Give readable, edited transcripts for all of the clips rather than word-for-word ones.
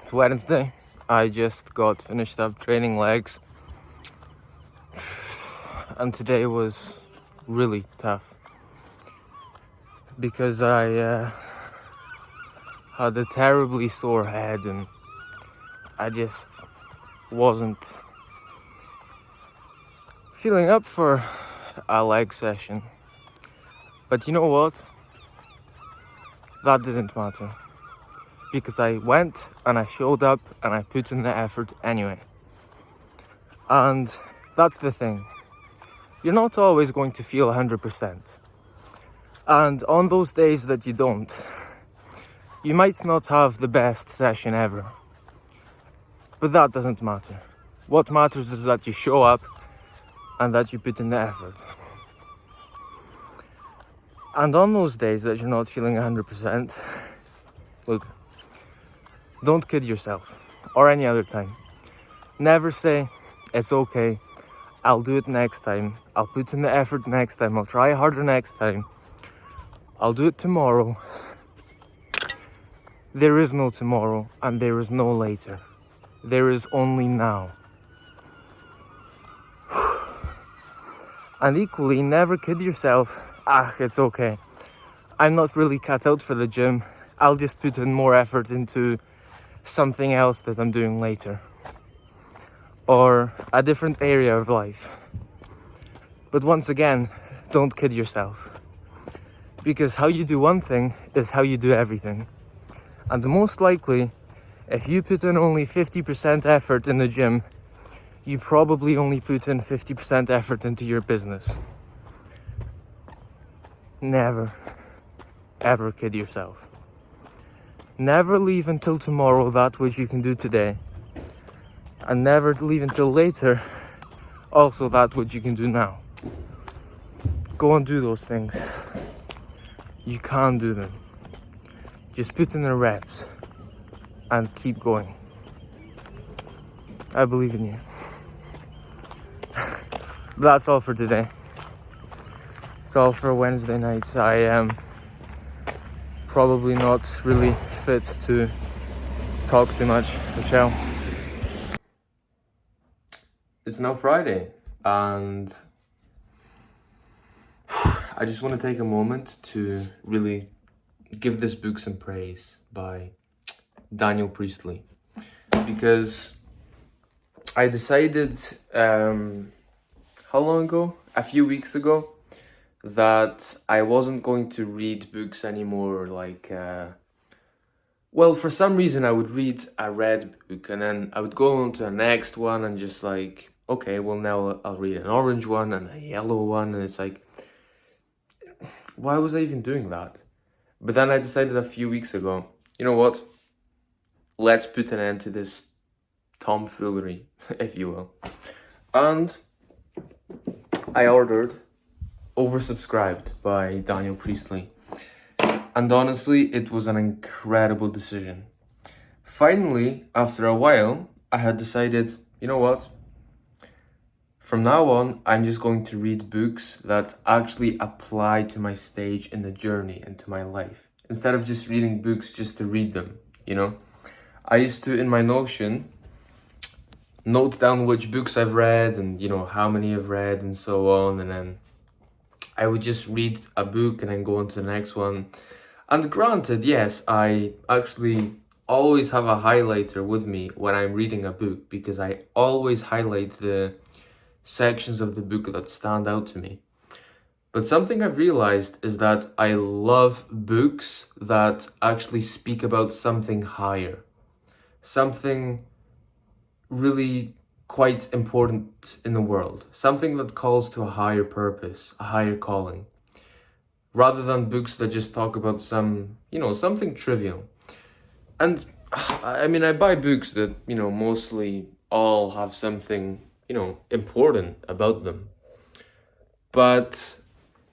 It's Wednesday. I just got finished up training legs, and today was really tough because I had a terribly sore head and I just wasn't feeling up for a leg session. But you know what? That didn't matter, because I went and I showed up and I put in the effort anyway. And that's the thing. You're not always going to feel 100%. And on those days that you don't, you might not have the best session ever. But that doesn't matter. What matters is that you show up and that you put in the effort. And on those days that you're not feeling 100%, look, don't kid yourself, or any other time. Never say, it's okay, I'll do it next time, I'll put in the effort next time, I'll try harder next time, I'll do it tomorrow. There is no tomorrow, and there is no later. There is only now. And equally, never kid yourself, it's okay, I'm not really cut out for the gym, I'll just put in more effort into something else that I'm doing later, or a different area of life. But once again, don't kid yourself, because how you do one thing is how you do everything. And most likely, if you put in only 50% effort in the gym, you probably only put in 50% effort into your business. Never, ever kid yourself. Never leave until tomorrow that which you can do today. And never leave until later also that which you can do now. Go and do those things. You can do them. Just put in the reps and keep going. I believe in you. That's all for today. It's all for Wednesday nights. I am probably not really fit to talk too much, so ciao. It's now Friday, and I just want to take a moment to really give this book some praise by Daniel Priestley, because I decided how long ago? A few weeks ago, that I wasn't going to read books anymore. Well, for some reason I would read a red book and then I would go on to the next one and just like, okay, well now I'll read an orange one and a yellow one, and it's like, why was I even doing that? But then I decided a few weeks ago, you know what? Let's put an end to this tomfoolery, if you will. And I ordered Oversubscribed by Daniel Priestley. And honestly, it was an incredible decision. Finally, after a while, I had decided, you know what? From now on, I'm just going to read books that actually apply to my stage in the journey and to my life, instead of just reading books just to read them, you know? I used to, in my Notion, note down which books I've read and, you know, how many I've read and so on, and then I would just read a book and then go on to the next one. And granted, yes, I actually always have a highlighter with me when I'm reading a book, because I always highlight the sections of the book that stand out to me. But something I've realized is that I love books that actually speak about something higher, something really quite important in the world, something that calls to a higher purpose, a higher calling, rather than books that just talk about some, you know, something trivial. And I mean, I buy books that, you know, mostly all have something, you know, important about them. But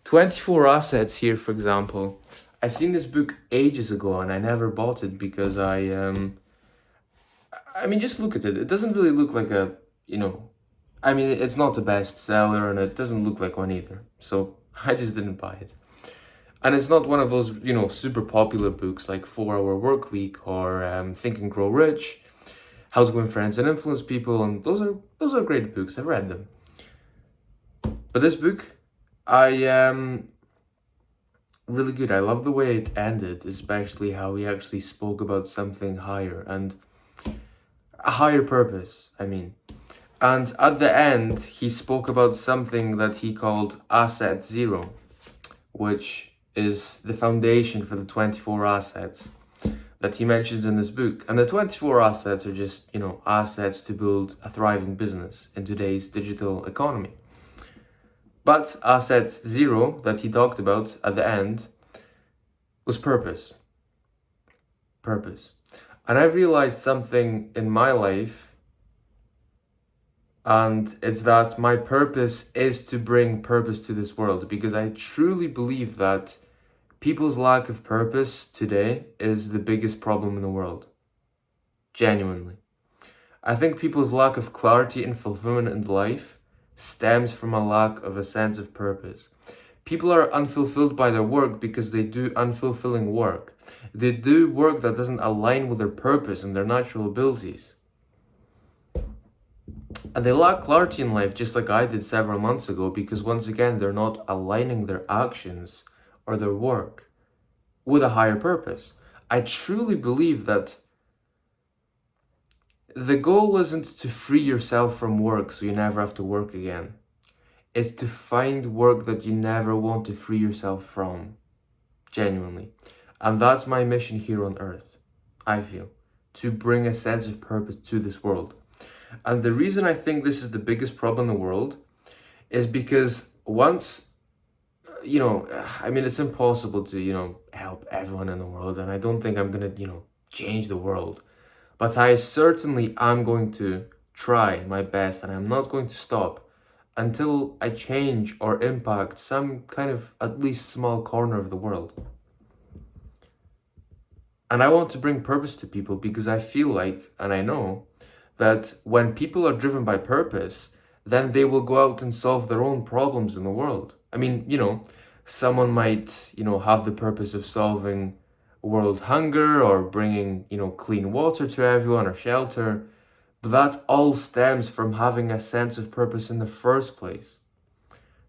24 Assets here, for example, I seen this book ages ago and I never bought it because I mean, just look at it. It doesn't really look like a, you know, I mean, it's not a bestseller and it doesn't look like one either. So I just didn't buy it. And it's not one of those, super popular books like 4 Hour Work Week or Think and Grow Rich, How to Win Friends and Influence People, and those are great books. I've read them. But this book, I really good. I love the way it ended, especially how he actually spoke about something higher and a higher purpose, I mean. And at the end, he spoke about something that he called Asset Zero, which is the foundation for the 24 assets that he mentions in this book. And the 24 assets are just, assets to build a thriving business in today's digital economy. But asset zero that he talked about at the end was purpose. Purpose. And I've realized something in my life, and it's that my purpose is to bring purpose to this world, because I truly believe that people's lack of purpose today is the biggest problem in the world. Genuinely. I think people's lack of clarity and fulfillment in life stems from a lack of a sense of purpose. People are unfulfilled by their work because they do unfulfilling work. They do work that doesn't align with their purpose and their natural abilities. And they lack clarity in life, just like I did several months ago, because once again, they're not aligning their actions or their work with a higher purpose. I truly believe that the goal isn't to free yourself from work so you never have to work again. It's to find work that you never want to free yourself from. Genuinely. And that's my mission here on earth, I feel. To bring a sense of purpose to this world. And the reason I think this is the biggest problem in the world is because once, it's impossible to, help everyone in the world. And I don't think I'm going to, change the world. But I certainly am going to try my best, and I'm not going to stop until I change or impact some kind of at least small corner of the world. And I want to bring purpose to people because I feel like, and I know, that when people are driven by purpose, then they will go out and solve their own problems in the world. I mean, someone might, have the purpose of solving world hunger or bringing, clean water to everyone or shelter. But that all stems from having a sense of purpose in the first place.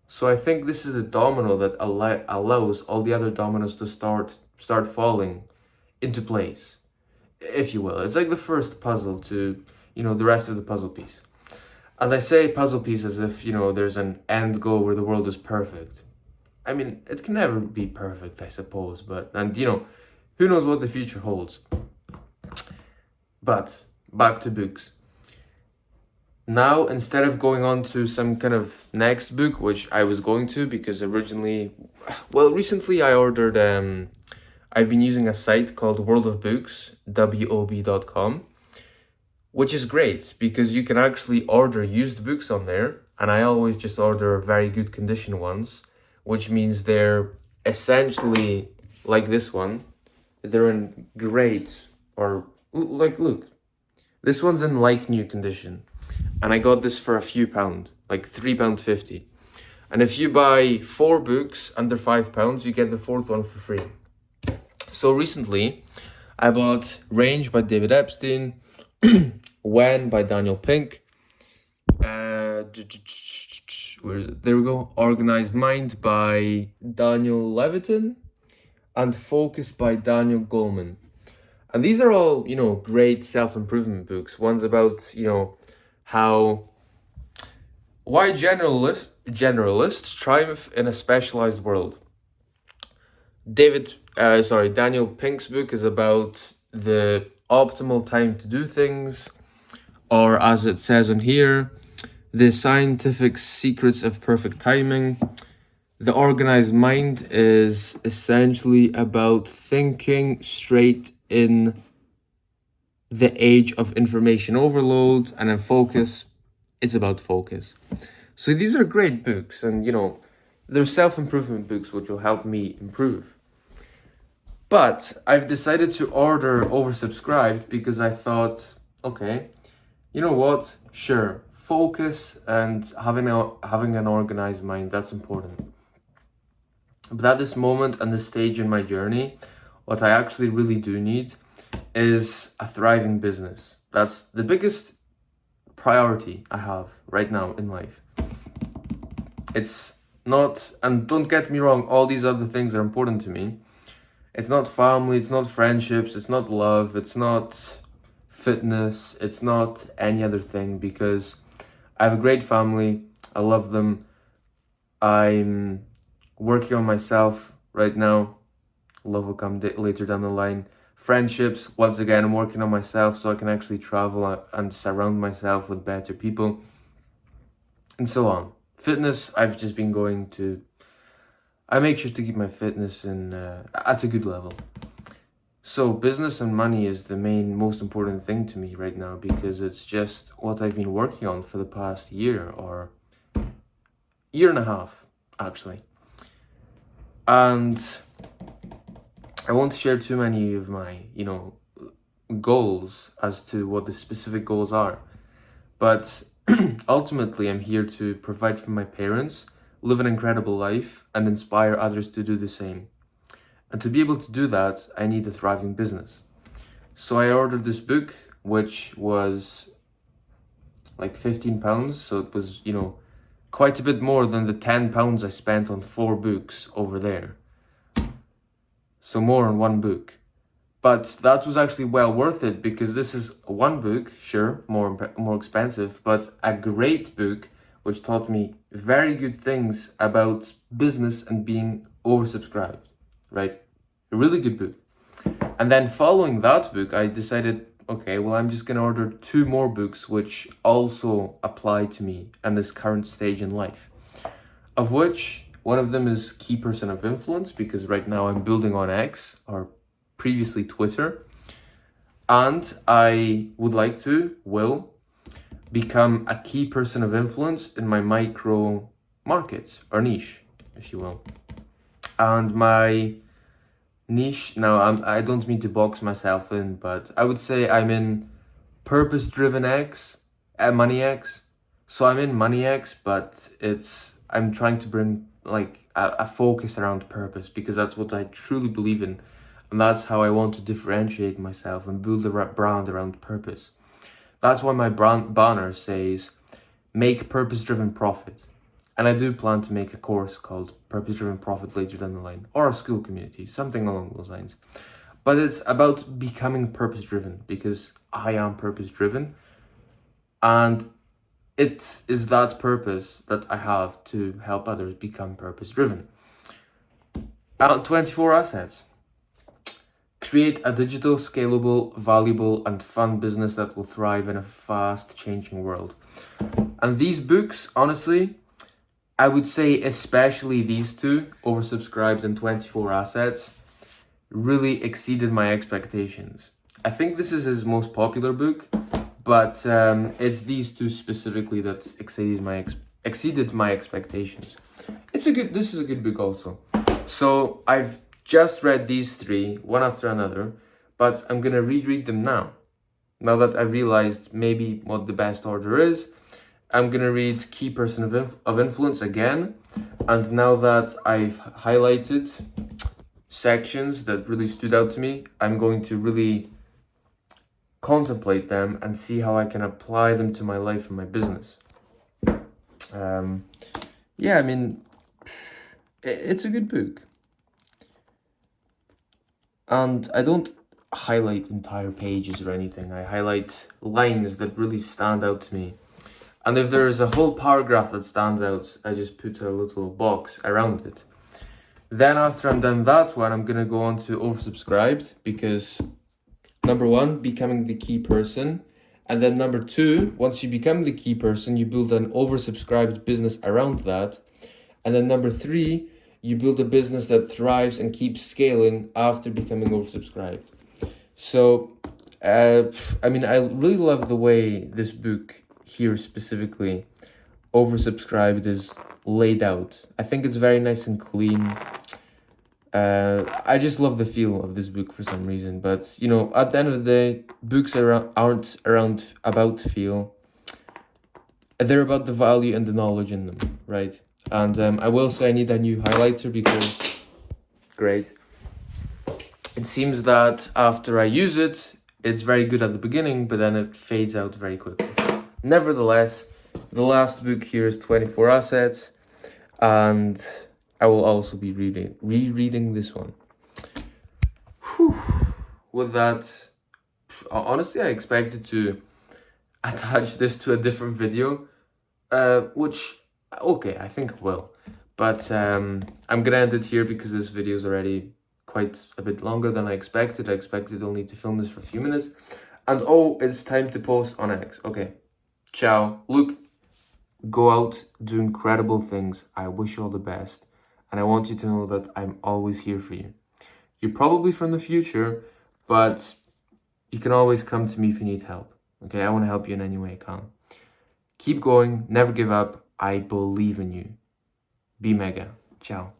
So I think this is a domino that allows all the other dominoes to start falling into place, if you will. It's like the first puzzle to, the rest of the puzzle piece. And I say puzzle piece as if, there's an end goal where the world is perfect. I mean, it can never be perfect, I suppose, and who knows what the future holds. But back to books. Now, instead of going on to some kind of next book, which I was going to, because recently I ordered, I've been using a site called World of Books, wob.com, which is great because you can actually order used books on there. And I always just order very good condition ones, which means they're essentially like this one. They're in great, or look, this one's in like new condition. And I got this for a few pound, like £3.50. And if you buy 4 books under £5, you get the 4th one for free. So recently, I bought Range by David Epstein, When by Daniel Pink, where is it? There we go. Organized Mind by Daniel Levitin, and Focus by Daniel Goleman. And these are all, great self-improvement books. One's about, why generalists triumph in a specialized world. Daniel Pink's book is about the optimal time to do things, or as it says on here, the scientific secrets of perfect timing. The Organized Mind is essentially about thinking straight in the age of information overload, and in Focus, it's about focus. So these are great books, and they're self-improvement books which will help me improve. But I've decided to order oversubscribed because I thought, okay, you know what? Sure, focus and having an organized mind, that's important. But at this moment and this stage in my journey, what I actually really do need is a thriving business. That's the biggest priority I have right now in life. It's not, and don't get me wrong, all these other things are important to me. It's not family, it's not friendships, it's not love, it's not fitness, it's not any other thing, because I have a great family, I love them, I'm working on myself right now, love will come later down the line. Friendships, once again, I'm working on myself so I can actually travel and surround myself with better people, and so on. Fitness, I've just been going to, I make sure to keep my fitness at a good level. So business and money is the most important thing to me right now, because it's just what I've been working on for the past year or year and a half, actually. And I won't share too many of my, goals as to what the specific goals are. But ultimately, I'm here to provide for my parents, live an incredible life, and inspire others to do the same. And to be able to do that, I need a thriving business. So I ordered this book, which was like £15. So it was, quite a bit more than the £10 I spent on 4 books over there. So more on one book. But that was actually well worth it, because this is one book, sure, more expensive, but a great book which taught me very good things about business and being oversubscribed, right? A really good book. And then following that book, I decided, okay, well, I'm just going to order 2 more books which also apply to me and this current stage in life, of which one of them is Key Person of Influence, because right now I'm building on X, or previously Twitter, and I will become a key person of influence in my micro market or niche, if you will. And my niche, now I don't mean to box myself in, but I would say I'm in purpose-driven X, Money X. So I'm in Money X, but I'm trying to bring like a focus around purpose, because that's what I truly believe in. And that's how I want to differentiate myself and build a brand around purpose. That's why my brand banner says, make purpose-driven profit. And I do plan to make a course called Purpose-Driven Profit later down the line, or a school community, something along those lines. But it's about becoming purpose-driven, because I am purpose-driven. And it is that purpose that I have to help others become purpose-driven. 24 assets. Create a digital, scalable, valuable, and fun business that will thrive in a fast-changing world. And these books, honestly, I would say especially these 2, Oversubscribed and 24 Assets, really exceeded my expectations. I think this is his most popular book, but it's these 2 specifically that exceeded my expectations. This is a good book also. So I've just read these 3, one after another, but I'm gonna reread them now. Now that I've realized maybe what the best order is, I'm gonna read Key Person of Influence again, and now that I've highlighted sections that really stood out to me, I'm going to really contemplate them and see how I can apply them to my life and my business. Yeah, I mean, it's a good book. And I don't highlight entire pages or anything. I highlight lines that really stand out to me. And if there is a whole paragraph that stands out, I just put a little box around it. Then after I'm done that one, I'm going to go on to Oversubscribed, because number 1, becoming the key person. And then number 2, once you become the key person, you build an oversubscribed business around that. And then number 3, you build a business that thrives and keeps scaling after becoming oversubscribed. So, I really love the way this book here specifically, Oversubscribed, is laid out. I think it's very nice and clean. I just love the feel of this book for some reason. But, at the end of the day, books aren't about feel. They're about the value and the knowledge in them, right? And I will say I need a new highlighter, because great. It seems that after I use it, it's very good at the beginning, but then it fades out very quickly. Nevertheless, the last book here is 24 Assets, and I will also be rereading this one. Whew. With that, honestly, I expected to attach this to a different video, which, okay, I think I will. But I'm gonna end it here because this video is already quite a bit longer than I expected. I expected only to film this for a few minutes. And oh, it's time to post on X. Okay, ciao. Look, go out, do incredible things. I wish you all the best. And I want you to know that I'm always here for you. You're probably from the future, but you can always come to me if you need help. Okay, I want to help you in any way I can. Keep going, never give up. I believe in you. Be mega. Ciao.